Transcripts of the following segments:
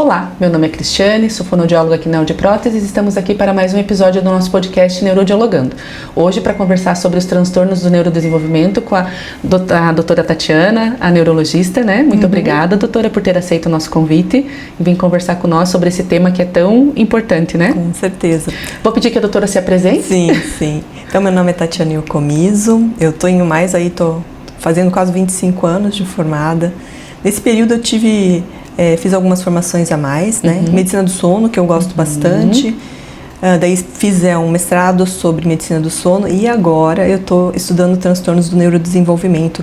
Olá, meu nome é Cristiane, sou fonoaudióloga aqui na Audiopróteses e estamos aqui para mais um episódio do nosso podcast Neurodialogando. Hoje para conversar sobre os transtornos do neurodesenvolvimento com a doutora Tatiana, a neurologista, né? Muito obrigada, doutora, por ter aceito o nosso convite e vir conversar com nós sobre esse tema que é tão importante, né? Com certeza. Vou pedir que a doutora se apresente. Sim. Então, meu nome é Tatiana Comiso, eu tô fazendo quase 25 anos de formada. Nesse período eu fiz algumas formações a mais, né? Medicina do sono, que eu gosto bastante. Daí fiz um mestrado sobre medicina do sono e agora eu estou estudando transtornos do neurodesenvolvimento,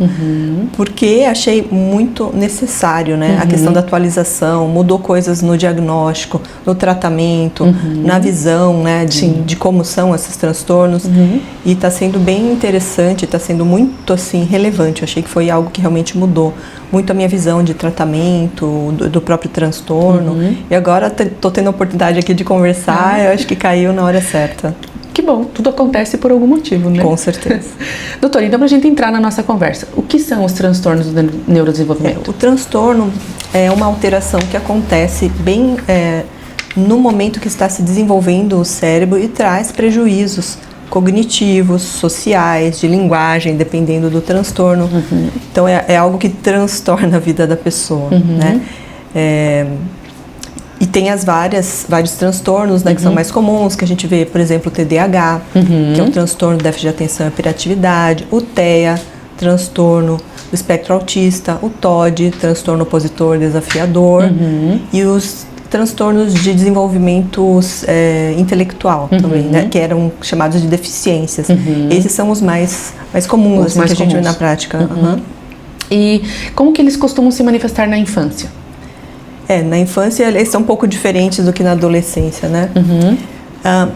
porque achei muito necessário, né? A questão da atualização, mudou coisas no diagnóstico, no tratamento, na visão, né? De como são esses transtornos. E está sendo bem interessante, está sendo muito assim relevante. Eu achei que foi algo que realmente mudou muito a minha visão de tratamento, do próprio transtorno. E agora estou tendo a oportunidade aqui de conversar, eu acho que caiu na hora certa. Que bom, tudo acontece por algum motivo, né? Com certeza. Doutora, então pra gente entrar na nossa conversa, o que são os transtornos do neurodesenvolvimento? O transtorno é uma alteração que acontece bem no momento que está se desenvolvendo o cérebro e traz prejuízos cognitivos, sociais, de linguagem, dependendo do transtorno. Então é algo que transtorna a vida da pessoa, né? E tem vários transtornos, né, que são mais comuns, que a gente vê, por exemplo, o TDAH, que é um transtorno de déficit de atenção e hiperatividade, o TEA, transtorno do espectro autista, o TOD, transtorno opositor desafiador, e os transtornos de desenvolvimento intelectual também, né, que eram chamados de deficiências. Esses são os mais comuns, assim, que a gente vê na prática. E como que eles costumam se manifestar na infância? Na infância eles são um pouco diferentes do que na adolescência, né?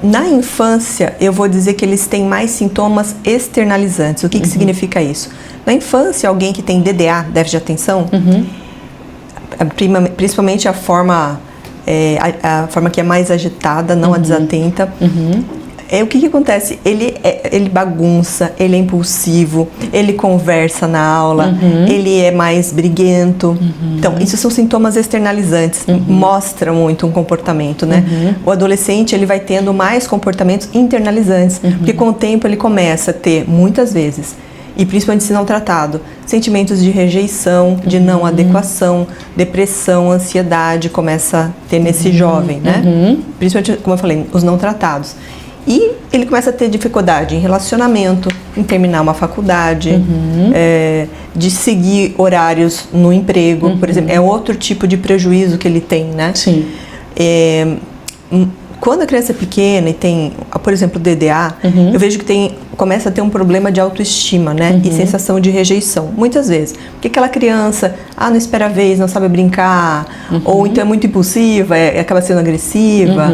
Na infância, eu vou dizer que eles têm mais sintomas externalizantes. O que significa isso? Na infância, alguém que tem DDA, déficit de atenção, principalmente a forma que é mais agitada, não a desatenta, o que acontece? Ele bagunça, ele é impulsivo, ele conversa na aula, ele é mais briguento. Então, isso são sintomas externalizantes, mostram muito um comportamento, né? O adolescente, ele vai tendo mais comportamentos internalizantes, porque com o tempo ele começa a ter, muitas vezes, e principalmente se não tratado, sentimentos de rejeição, de não adequação, depressão, ansiedade, começa a ter nesse jovem, né? Principalmente, como eu falei, os não tratados. E ele começa a ter dificuldade em relacionamento, em terminar uma faculdade, de seguir horários no emprego, por exemplo. É outro tipo de prejuízo que ele tem, né? Sim. Quando a criança é pequena e tem, por exemplo, DDA, eu vejo que começa a ter um problema de autoestima, né? E sensação de rejeição, muitas vezes. Porque aquela criança, não espera a vez, não sabe brincar, ou então é muito impulsiva, acaba sendo agressiva,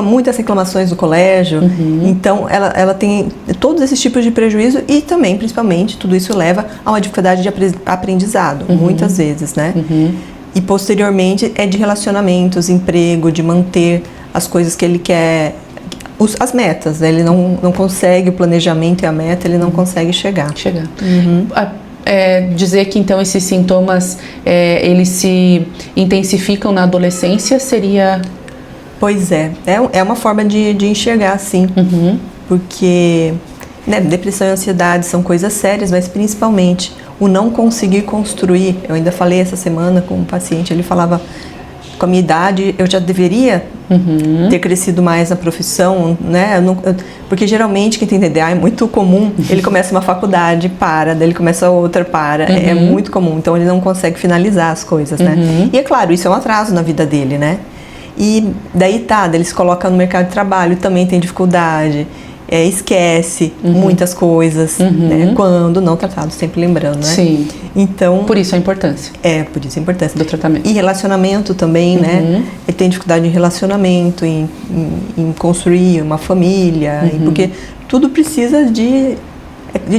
muitas reclamações no colégio. Então, ela tem todos esses tipos de prejuízo e também, principalmente, tudo isso leva a uma dificuldade de aprendizado, muitas vezes, né? E posteriormente é de relacionamentos, emprego, de manter as coisas que ele quer, as metas, né? Ele não consegue o planejamento e a meta, ele não consegue chegar. Dizer que então esses sintomas eles se intensificam na adolescência seria... Pois é uma forma de enxergar, sim, porque né, depressão e ansiedade são coisas sérias, mas principalmente o não conseguir construir. Eu ainda falei essa semana com um paciente, ele falava: com a minha idade, eu já deveria ter crescido mais na profissão, né? Porque geralmente quem tem DDA é muito comum, ele começa uma faculdade, para, daí ele começa outra, para. É muito comum, então ele não consegue finalizar as coisas, né? E é claro, isso é um atraso na vida dele, né? E daí ele se coloca no mercado de trabalho, também tem dificuldade, esquece muitas coisas, né? Quando não tratado, sempre lembrando, né? Sim. Então, por isso a importância. Por isso a importância do tratamento. E relacionamento também, né? Ele tem dificuldade em relacionamento, em construir uma família, porque tudo precisa de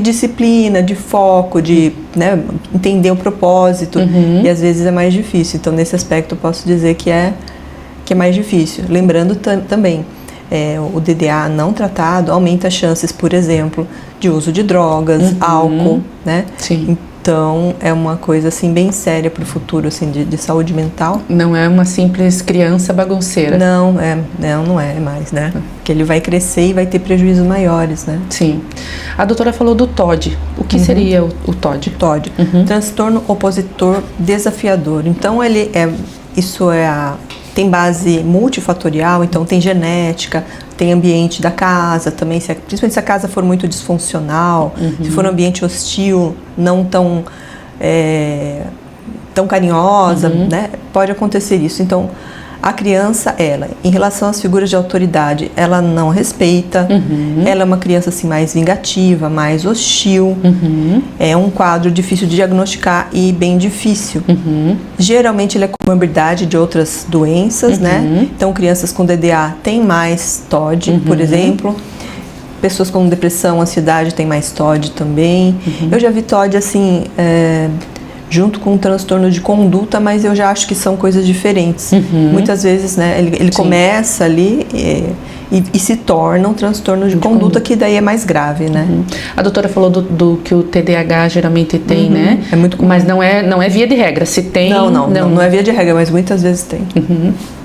disciplina, de foco, de entender o propósito, e às vezes é mais difícil. Então, nesse aspecto, eu posso dizer que é mais difícil. Lembrando também, o DDA não tratado aumenta as chances, por exemplo, de uso de drogas, álcool, né? Sim. Então, é uma coisa, assim, bem séria para o futuro, assim, de saúde mental. Não é uma simples criança bagunceira. Não é mais, né? Porque ele vai crescer e vai ter prejuízos maiores, né? Sim. A doutora falou do TOD. O que seria o TOD? TOD. Transtorno opositor desafiador. Então, tem base multifatorial, então tem genética, tem ambiente da casa também, principalmente se a casa for muito disfuncional, se for um ambiente hostil, não tão carinhosa, né? Pode acontecer isso. Então, a criança, em relação às figuras de autoridade, ela não respeita, ela é uma criança assim, mais vingativa, mais hostil, é um quadro difícil de diagnosticar e bem difícil. Geralmente ele é comorbidade de outras doenças, né? Então crianças com DDA têm mais TOD, por exemplo. Pessoas com depressão, ansiedade têm mais TOD também. Eu já vi TOD assim... junto com um transtorno de conduta, mas eu já acho que são coisas diferentes. Muitas vezes, né, ele começa ali e se torna um transtorno de conduta, que daí é mais grave, né? A doutora falou do que o TDAH geralmente tem, né? É muito comum. Mas não é via de regra. Se tem... Não é via de regra, mas muitas vezes tem.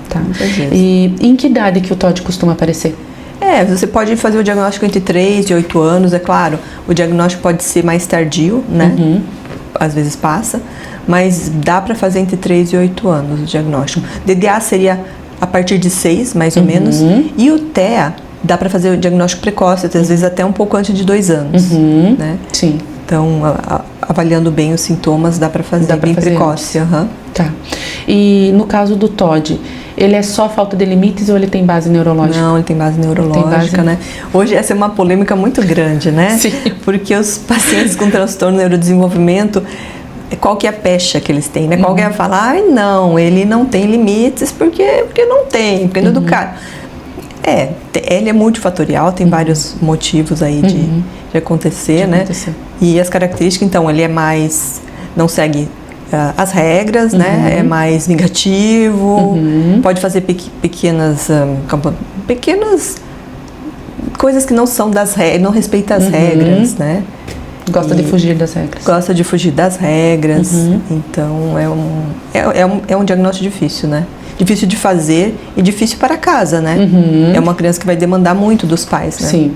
Tá. Muitas vezes. E em que idade que o TOD costuma aparecer? Você pode fazer o diagnóstico entre 3 e 8 anos, é claro. O diagnóstico pode ser mais tardio, né? Às vezes passa, mas dá para fazer entre 3 e 8 anos o diagnóstico. DDA seria a partir de 6, mais ou menos, e o TEA dá para fazer o diagnóstico precoce, às vezes até um pouco antes de 2 anos, né? Sim. Então, avaliando bem os sintomas, dá para fazer bem precoce. Tá. E no caso do TOD, ele é só falta de limites ou ele tem base neurológica? Não, ele tem base neurológica, né? Hoje essa é uma polêmica muito grande, né? Sim. Porque os pacientes com transtorno de neurodesenvolvimento, qual que é a pecha que eles têm, né? Qual que é a falar, não, ele não tem limites porque não tem, porque não é educado. Ele é multifatorial, tem vários motivos aí de acontecer, né? E as características, então, ele é mais, não segue as regras, né? É mais vingativo, pode fazer pequenas coisas que não são das regras, não respeita as regras, né? Gosta de fugir das regras. Gosta de fugir das regras, então é um diagnóstico difícil, né? Difícil de fazer e difícil para casa, né? É uma criança que vai demandar muito dos pais, né? Sim.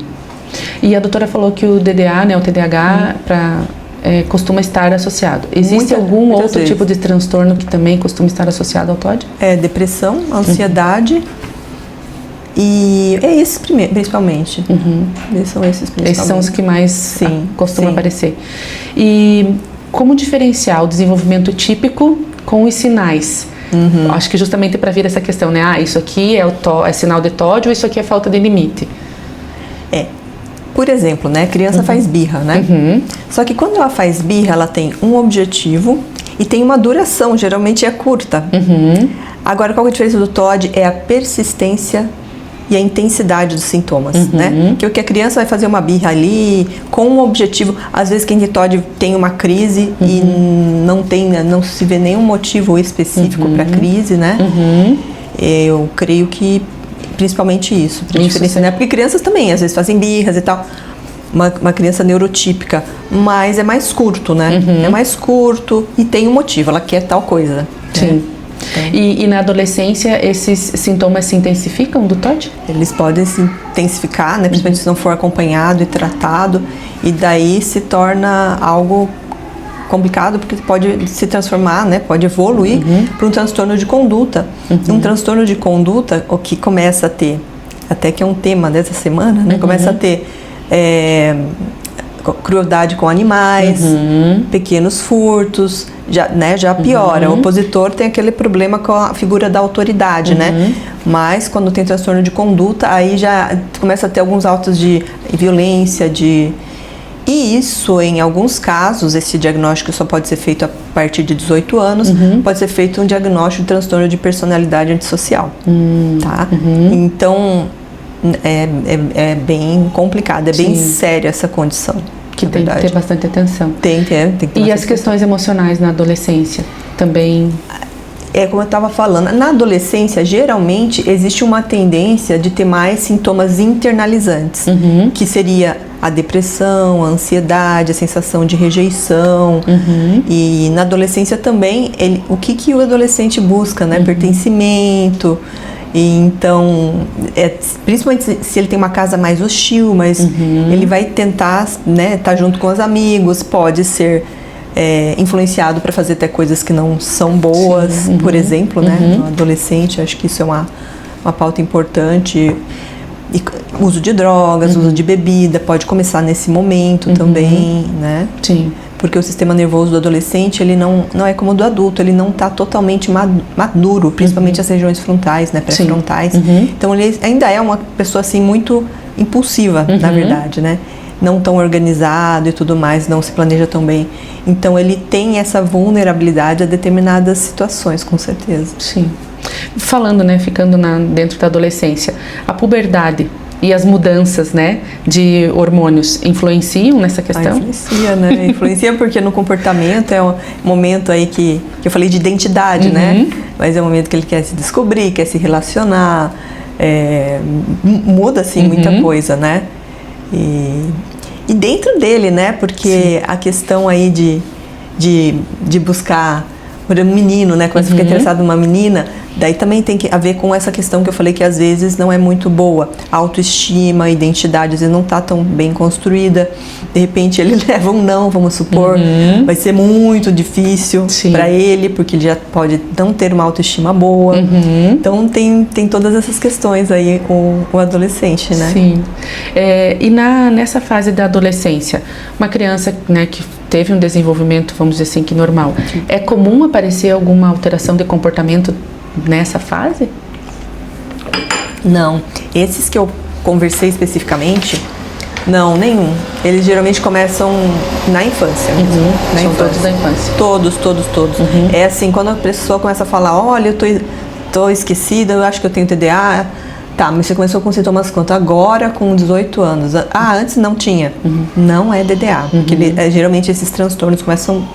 E a doutora falou que o DDA, né, o TDAH, costuma estar associado. Existe algum outro tipo de transtorno que também costuma estar associado ao TOD? Depressão, ansiedade e esses principalmente. São esses principalmente. Esses são os que mais costumam aparecer. E como diferenciar o desenvolvimento típico com os sinais? Acho que justamente para vir essa questão, né? Isso aqui é sinal de TOD ou isso aqui é falta de limite? Por exemplo, né? A criança faz birra, né? Só que quando ela faz birra, ela tem um objetivo e tem uma duração, geralmente é curta. Agora, qual é a diferença do TOD? É a persistência e a intensidade dos sintomas, né? Que a criança vai fazer uma birra ali com um objetivo. Às vezes quem tem TOD tem uma crise e não se vê nenhum motivo específico para a crise, né? Eu creio que principalmente isso, né? Porque crianças também às vezes fazem birras e tal. Uma criança neurotípica, mas é mais curto, né? É mais curto e tem um motivo, ela quer tal coisa. Sim. Né? E na adolescência, esses sintomas se intensificam do TOD? Eles podem se intensificar, né? Principalmente se não for acompanhado e tratado, e daí se torna algo complicado, porque pode se transformar, né? Pode evoluir para um transtorno de conduta. Um transtorno de conduta, o que começa a ter, até que é um tema dessa semana, né? Começa a ter crueldade com animais, pequenos furtos, já piora. O opositor tem aquele problema com a figura da autoridade, né? Mas quando tem transtorno de conduta, aí já começa a ter alguns autos de violência, E isso, em alguns casos, esse diagnóstico só pode ser feito a partir de 18 anos, pode ser feito um diagnóstico de transtorno de personalidade antissocial, tá? Então, é bem complicado, é bem séria essa condição. Que tem que ter bastante atenção. Tem que ter E as questões emocionais na adolescência também? como eu estava falando, na adolescência, geralmente, existe uma tendência de ter mais sintomas internalizantes, que seria a depressão, a ansiedade, a sensação de rejeição. E na adolescência também, o que o adolescente busca, né? Pertencimento. E então, principalmente se ele tem uma casa mais hostil, mas ele vai tentar, né, estar junto com os amigos, pode ser influenciado para fazer até coisas que não são boas, por exemplo, né? No adolescente, acho que isso é uma pauta importante. E uso de drogas, uso de bebida, pode começar nesse momento também, né? Sim. Porque o sistema nervoso do adolescente, ele não é como o do adulto, ele não está totalmente maduro, principalmente as regiões frontais, né, pré-frontais. Então ele ainda é uma pessoa assim muito impulsiva, na verdade, né? Não tão organizado e tudo mais, não se planeja tão bem. Então ele tem essa vulnerabilidade a determinadas situações, com certeza. Sim. Falando, né, ficando dentro da adolescência, a puberdade e as mudanças, né, de hormônios influenciam nessa questão? Influencia, né? Influencia porque no comportamento é um momento aí que eu falei de identidade, né? Mas é um momento que ele quer se descobrir, quer se relacionar, muda, assim, muita coisa, né? E dentro dele, né? Porque a questão aí de buscar por um menino, né? Quando você fica interessado numa menina, daí também tem que ver com essa questão que eu falei que às vezes não é muito boa. A autoestima, a identidade, às vezes não está tão bem construída. De repente ele leva um não, vamos supor. Vai ser muito difícil para ele, porque ele já pode não ter uma autoestima boa. Então tem todas essas questões aí com o adolescente, né? Sim. E nessa fase da adolescência, uma criança, né, que teve um desenvolvimento, vamos dizer assim, que normal, é comum aparecer alguma alteração de comportamento nessa fase? Não. Esses que eu conversei especificamente, não, nenhum. Eles geralmente começam na infância. São todos da infância? Todos. É assim, quando a pessoa começa a falar, olha, eu tô esquecida, eu acho que eu tenho TDA. Tá, mas você começou com sintomas quanto? Agora, com 18 anos. Antes não tinha. Não é DDA. Porque geralmente esses transtornos começam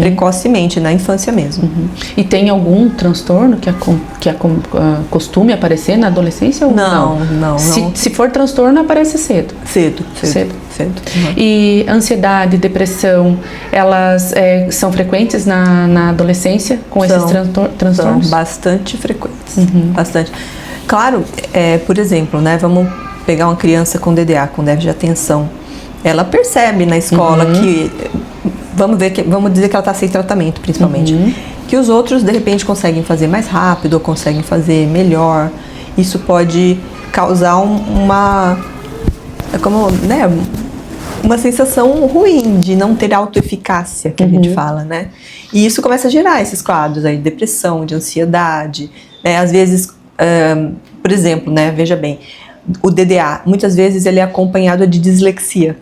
precocemente, na infância mesmo. E tem algum transtorno que costume aparecer na adolescência ou não? Não. Se for transtorno, aparece cedo. Cedo. E ansiedade, depressão, elas são frequentes na adolescência com esses transtornos? São bastante frequentes. Bastante. Claro, por exemplo, né, vamos pegar uma criança com DDA, com déficit de atenção. Ela percebe na escola que... Vamos dizer que ela está sem tratamento, principalmente. Que os outros, de repente, conseguem fazer mais rápido ou conseguem fazer melhor. Isso pode causar uma sensação ruim de não ter autoeficácia, que a gente fala, né? E isso começa a gerar esses quadros aí, de depressão, de ansiedade, né? Às vezes, por exemplo, né, veja bem, o DDA, muitas vezes ele é acompanhado de dislexia.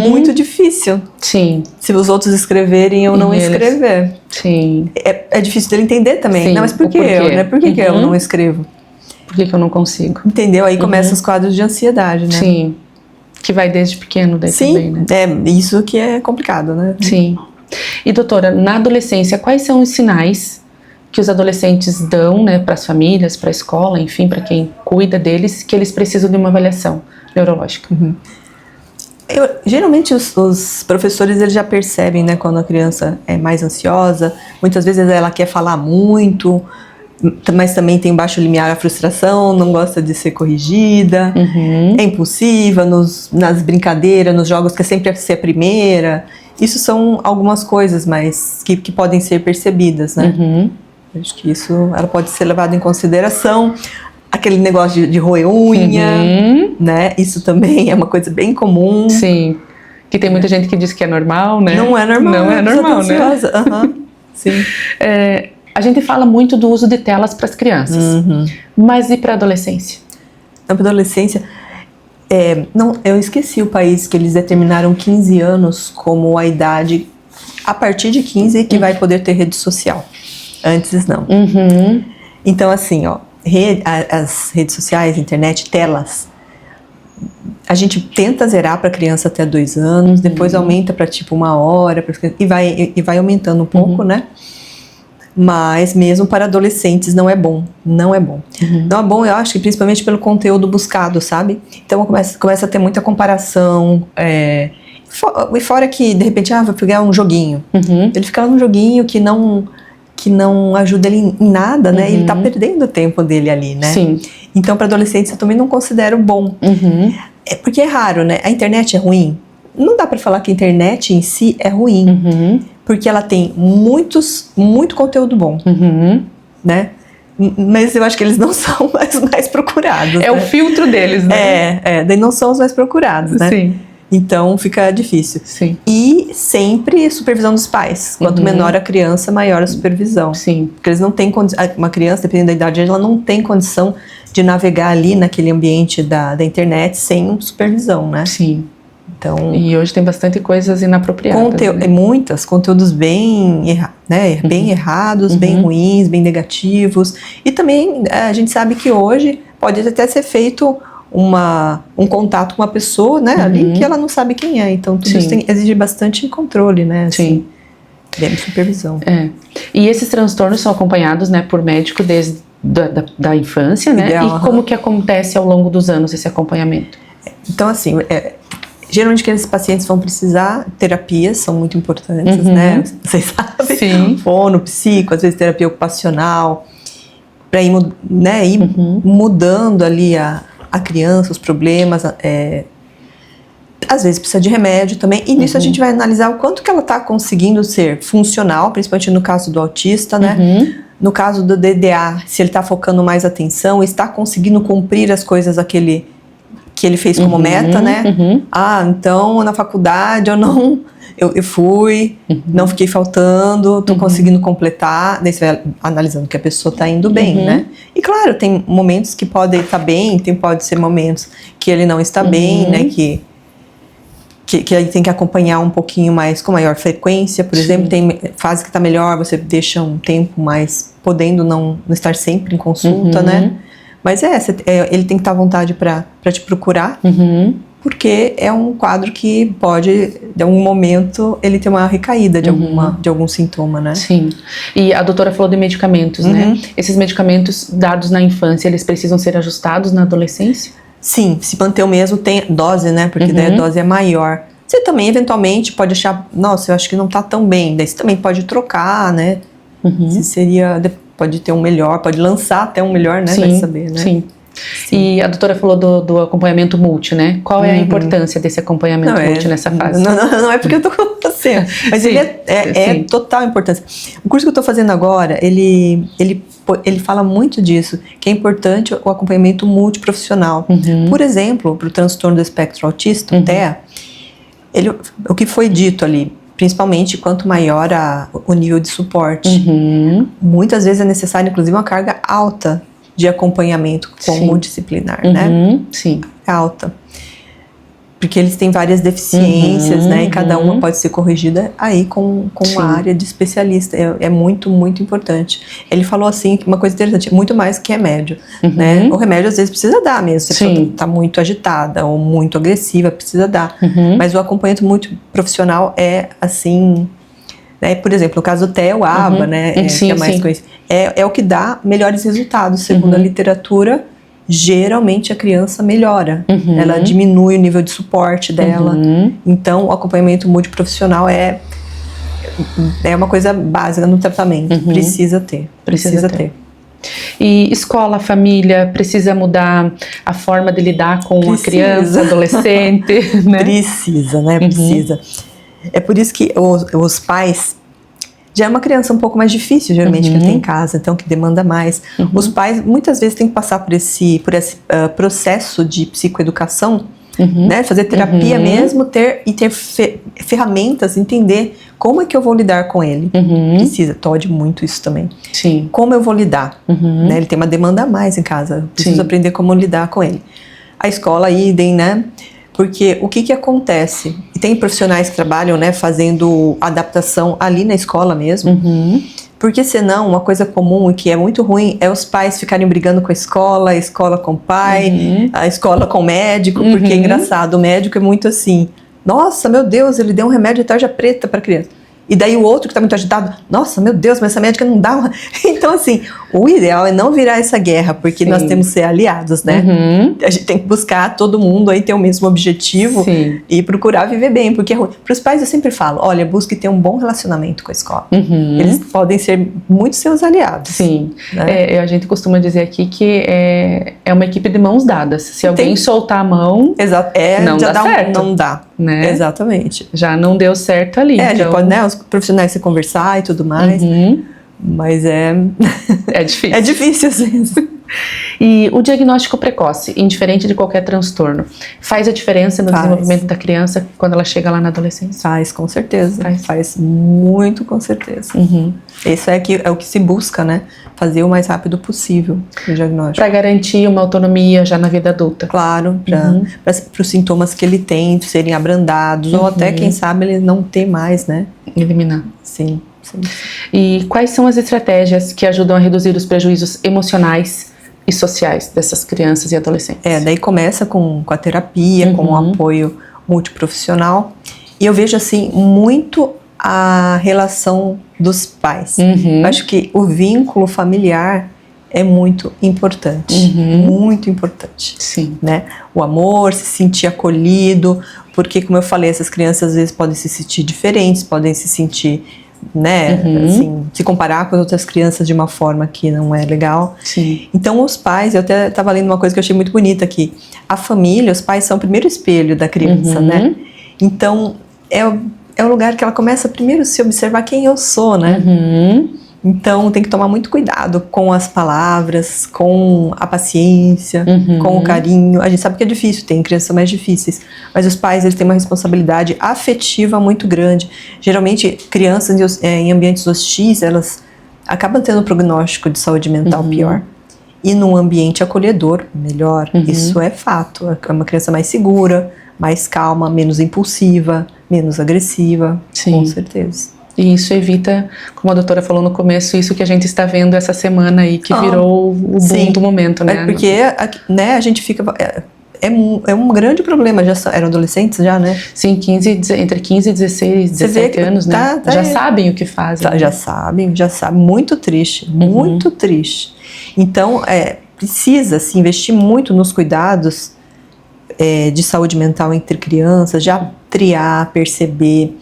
Muito difícil. Sim. Se os outros escreverem, eu não escrever. Sim. É difícil dele entender também. Sim. Não, mas por que eu, né? Por que eu não escrevo? Por que eu não consigo? Entendeu? Aí começam os quadros de ansiedade, né? Sim. Que vai desde pequeno daí também, né? Isso que é complicado, né? Sim. E doutora, na adolescência, quais são os sinais que os adolescentes dão, né, para as famílias, para a escola, enfim, para quem cuida deles, que eles precisam de uma avaliação neurológica? Geralmente os professores eles já percebem, né, quando a criança é mais ansiosa. Muitas vezes ela quer falar muito, mas também tem baixo limiar a frustração, não gosta de ser corrigida, é impulsiva nas brincadeiras, nos jogos, quer sempre ser a primeira. Isso são algumas coisas, mas que podem ser percebidas, né? Acho que isso ela pode ser levada em consideração. Aquele negócio de roer unha, né? Isso também é uma coisa bem comum. Sim. Que tem muita gente que diz que é normal, né? Não é normal. Não é normal, né? Sim. A gente fala muito do uso de telas para as crianças. Mas e para a adolescência? Para a adolescência... não, eu esqueci o país que eles determinaram 15 anos como a idade, a partir de 15, que vai poder ter rede social. Antes não. Então, assim, ó, as redes sociais, internet, telas, a gente tenta zerar para criança até 2 anos, depois aumenta para tipo 1 hora, e vai aumentando um pouco, né? Mas mesmo para adolescentes não é bom, não é bom. Não é bom, eu acho que principalmente pelo conteúdo buscado, sabe? Então começa a ter muita comparação, e fora que de repente, vai pegar um joguinho. Ele fica lá num joguinho que não ajuda ele em nada, né? Ele tá perdendo o tempo dele ali, né? Sim. Então para adolescentes eu também não considero bom. Porque é raro, né? A internet é ruim? Não dá para falar que a internet em si é ruim. Porque ela tem muito conteúdo bom, né? Mas eu acho que eles não são os mais procurados. É, né? O filtro deles, né? Daí não são os mais procurados, né? Sim. Então fica difícil. Sim. E sempre supervisão dos pais. Quanto menor a criança, maior a supervisão. Sim. Porque eles não têm uma criança, dependendo da idade, ela não tem condição de navegar ali naquele ambiente da internet sem supervisão, né? Sim. Então, e hoje tem bastante coisas inapropriadas. né? Muitas, conteúdos bem errados, bem ruins, bem negativos. E também a gente sabe que hoje pode até ser feito um contato com uma pessoa, né, ali que ela não sabe quem é. Então tudo isso exige bastante controle, né? Assim, bem supervisão. E esses transtornos são acompanhados, né, por médico desde da infância, né? Ideal, e como que acontece ao longo dos anos esse acompanhamento? Então, assim, geralmente aqueles pacientes vão precisar terapias, são muito importantes, né? Vocês sabem. Sim. Fono, psico, às vezes terapia ocupacional, para ir mudando ali a criança, os problemas. Às vezes precisa de remédio também. E nisso a gente vai analisar o quanto que ela está conseguindo ser funcional, principalmente no caso do autista, né? No caso do DDA, se ele está focando mais atenção, está conseguindo cumprir as coisas que ele fez como meta, né? Então na faculdade eu fui, não fiquei faltando, tô conseguindo completar. Daí você vai analisando que a pessoa tá indo bem, né? E claro, tem momentos que podem estar bem, pode ser momentos que ele não está bem, né? Que aí tem que acompanhar um pouquinho mais, com maior frequência, por exemplo. Tem fase que tá melhor, você deixa um tempo mais, podendo não estar sempre em consulta, né? Mas ele tem que estar à vontade para te procurar, porque é um quadro que pode, de algum momento, ele ter uma recaída de algum sintoma, né? Sim. E a doutora falou de medicamentos, né? Esses medicamentos dados na infância, eles precisam ser ajustados na adolescência? Sim, se manter o mesmo, tem dose, né? Porque daí a dose é maior. Você também, eventualmente, pode achar, nossa, eu acho que não tá tão bem. Daí você também pode trocar, né? Pode ter um melhor, pode lançar até um melhor, né? Sim, vai saber, né? Sim. E a doutora falou do acompanhamento multi, né? Qual é a importância desse acompanhamento multi nessa fase? Não é porque eu tô com você, mas ele é total importância. O curso que eu tô fazendo agora, ele fala muito disso, que é importante o acompanhamento multiprofissional. Por exemplo, para o transtorno do espectro autista, o TEA, o que foi dito ali, principalmente quanto maior o nível de suporte. Muitas vezes é necessário, inclusive, uma carga alta de acompanhamento multidisciplinar, né? Sim. Alta. Porque eles têm várias deficiências, né? E cada uma pode ser corrigida aí com uma área de especialista. É muito, muito importante. Ele falou assim, uma coisa interessante, muito mais que remédio, né? O remédio às vezes precisa dar mesmo. Se a pessoa está muito agitada ou muito agressiva, precisa dar. Mas o acompanhamento muito profissional é assim, né? Por exemplo, no caso do TEA, o ABA, né? Que é mais conhecido. É o que dá melhores resultados, segundo a literatura. Geralmente a criança melhora, ela diminui o nível de suporte dela. Então o acompanhamento multiprofissional é uma coisa básica no tratamento, precisa ter. E escola, família, precisa mudar a forma de lidar com a criança, adolescente, né? Precisa, né? Precisa. É por isso que os pais, já é uma criança um pouco mais difícil, geralmente, que ele tem em casa, então que demanda mais. Os pais, muitas vezes, têm que passar por esse processo de psicoeducação, né? Fazer terapia mesmo, ter ferramentas, entender como é que eu vou lidar com ele. Precisa, TOD muito isso também. Sim. Como eu vou lidar, né? Ele tem uma demanda a mais em casa, preciso aprender como lidar com ele. A escola, idem, né? Porque o que acontece? E tem profissionais que trabalham, né, fazendo adaptação ali na escola mesmo. Porque senão, uma coisa comum e que é muito ruim é os pais ficarem brigando com a escola com o pai, a escola com o médico, porque é engraçado, o médico é muito assim, nossa, meu Deus, ele deu um remédio de tarja preta para a criança. E daí o outro que está muito agitado, nossa, meu Deus, mas essa médica não dá uma... Então, assim, o ideal é não virar essa guerra, porque nós temos que ser aliados, né? A gente tem que buscar todo mundo aí ter o mesmo objetivo e procurar viver bem, porque para os pais eu sempre falo, olha, busque ter um bom relacionamento com a escola. Eles podem ser muito seus aliados. Sim, né? A gente costuma dizer aqui que é uma equipe de mãos dadas. Se alguém soltar a mão, não dá certo. Não dá, né? Exatamente. Já não deu certo ali. Então... a gente pode, né, os profissionais se conversar e tudo mais, mas é difícil. É difícil às vezes. E o diagnóstico precoce, indiferente de qualquer transtorno, faz a diferença no desenvolvimento da criança quando ela chega lá na adolescência? Faz, com certeza. Faz muito, com certeza. Isso é o que se busca, né? Fazer o mais rápido possível o diagnóstico. Para garantir uma autonomia já na vida adulta. Claro, para os sintomas que ele tem serem abrandados, ou até, quem sabe, ele não ter mais, né? Eliminar. Sim. E quais são as estratégias que ajudam a reduzir os prejuízos emocionais e sociais dessas crianças e adolescentes? Daí começa com a terapia, com o apoio multiprofissional. E eu vejo, assim, muito a relação dos pais. Acho que o vínculo familiar é muito importante. Muito importante. Sim. Né? O amor, se sentir acolhido, porque, como eu falei, essas crianças às vezes podem se sentir diferentes, podem se sentir, né, assim, se comparar com as outras crianças de uma forma que não é legal. Sim. Então os pais, eu até estava lendo uma coisa que eu achei muito bonita aqui, a família, os pais são o primeiro espelho da criança, né? Então é o lugar que ela começa primeiro a se observar quem eu sou, né? Então tem que tomar muito cuidado com as palavras, com a paciência, com o carinho. A gente sabe que é difícil, tem crianças mais difíceis, mas os pais, eles têm uma responsabilidade afetiva muito grande. Geralmente crianças em ambientes hostis, elas acabam tendo um prognóstico de saúde mental pior. E num ambiente acolhedor, melhor. Isso é fato. É uma criança mais segura, mais calma, menos impulsiva, menos agressiva. Sim. Com certeza. E isso evita, como a doutora falou no começo, isso que a gente está vendo essa semana aí, que virou o boom do momento, né? Porque, né, a gente fica... É um grande problema. Eram adolescentes já, né? Sim, entre 15 e 16, 17 anos, né? Já sabem o que fazem. Já sabem. Muito triste, muito triste. Então, precisa se investir muito nos cuidados de saúde mental entre crianças, já triar, perceber,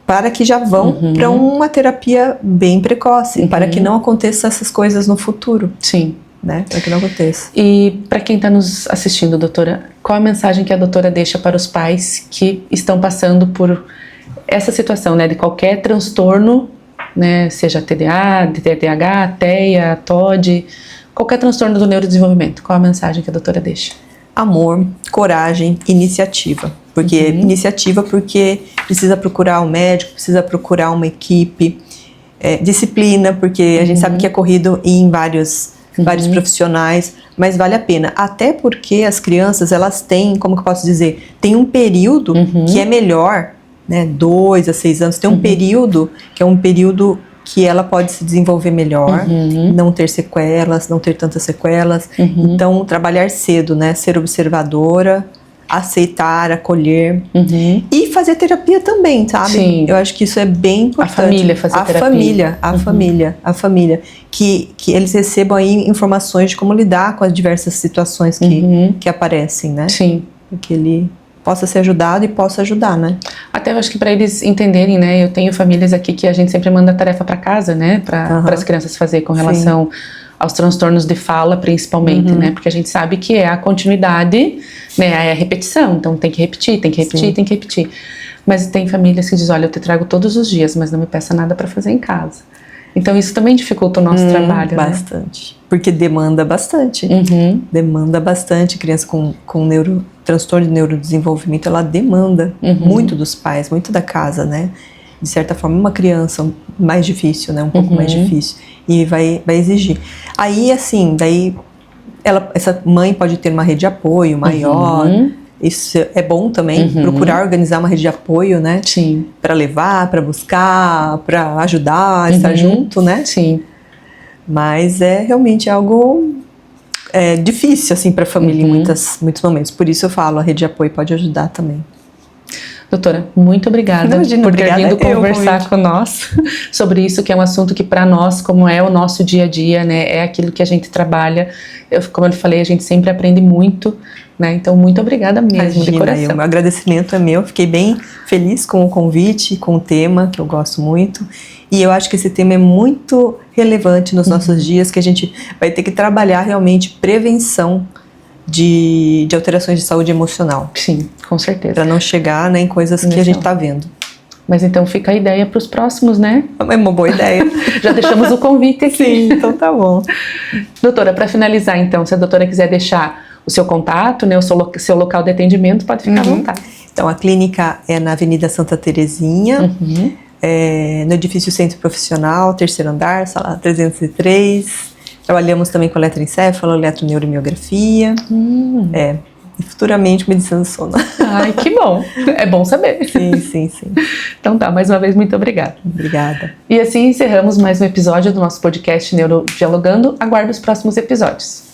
para que já vão para uma terapia bem precoce, para que não aconteça essas coisas no futuro. Sim. Né? Para que não aconteça. E para quem está nos assistindo, doutora, qual a mensagem que a doutora deixa para os pais que estão passando por essa situação, né, de qualquer transtorno, né, seja TDA, TDAH, TEA, TOD, qualquer transtorno do neurodesenvolvimento? Qual a mensagem que a doutora deixa? Amor, coragem, iniciativa. Porque iniciativa, porque precisa procurar um médico, precisa procurar uma equipe, disciplina, porque a gente sabe que é corrido em vários profissionais, mas vale a pena. Até porque as crianças, elas têm, como que eu posso dizer, tem um período que é melhor, né, 2 a 6 anos, tem um período que é um período que ela pode se desenvolver melhor, não ter sequelas, não ter tantas sequelas. Então, trabalhar cedo, né, ser observadora, aceitar, acolher e fazer terapia também, sabe? Sim. Eu acho que isso é bem importante. A família fazer terapia. A família. Que eles recebam aí informações de como lidar com as diversas situações que aparecem, né? Sim. Que ele possa ser ajudado e possa ajudar, né? Até eu acho que para eles entenderem, né? Eu tenho famílias aqui que a gente sempre manda tarefa para casa, né? Para as crianças fazer com relação aos transtornos de fala, principalmente, né? Porque a gente sabe que é a continuidade, né? É a repetição. Então tem que repetir, tem que repetir, tem que repetir. Mas tem famílias que dizem, olha, eu te trago todos os dias, mas não me peça nada para fazer em casa. Então isso também dificulta o nosso trabalho, bastante. Né? Porque demanda bastante. Demanda bastante. Criança com transtorno de neurodesenvolvimento, ela demanda muito dos pais, muito da casa, né? De certa forma, uma criança mais difícil, né? Um pouco mais difícil. E vai exigir. Aí, assim, daí essa mãe pode ter uma rede de apoio maior. Isso é bom também, procurar organizar uma rede de apoio, né? Sim. Para levar, para buscar, para ajudar, estar junto, né? Sim. Mas realmente algo difícil, assim, para a família em muitos momentos. Por isso eu falo, a rede de apoio pode ajudar também. Doutora, muito obrigada Imagina, por ter obrigada vindo conversar com nós sobre isso, que é um assunto que para nós, como é o nosso dia a dia, né, é aquilo que a gente trabalha. Como eu falei, a gente sempre aprende muito, né? Então, muito obrigada mesmo, de coração. O meu agradecimento é meu. Fiquei bem feliz com o convite, com o tema, que eu gosto muito. E eu acho que esse tema é muito relevante nos nossos dias, que a gente vai ter que trabalhar realmente prevenção de alterações de saúde emocional. Sim, com certeza. Para não chegar, né, em coisas que a gente está vendo. Mas então fica a ideia para os próximos, né? É uma boa ideia. Já deixamos o convite aqui. Sim, então tá bom. Doutora, para finalizar então, se a doutora quiser deixar o seu contato, né, o seu local de atendimento, pode ficar à vontade. Então, a clínica é na Avenida Santa Terezinha, no edifício Centro Profissional, 3º andar, sala 303. Trabalhamos também com eletroencefalo, eletroneuromiografia, e futuramente medicina do sono. Ai, que bom. É bom saber. Sim. Então tá, mais uma vez, muito obrigada. Obrigada. E assim encerramos mais um episódio do nosso podcast Neurodialogando. Aguardo os próximos episódios.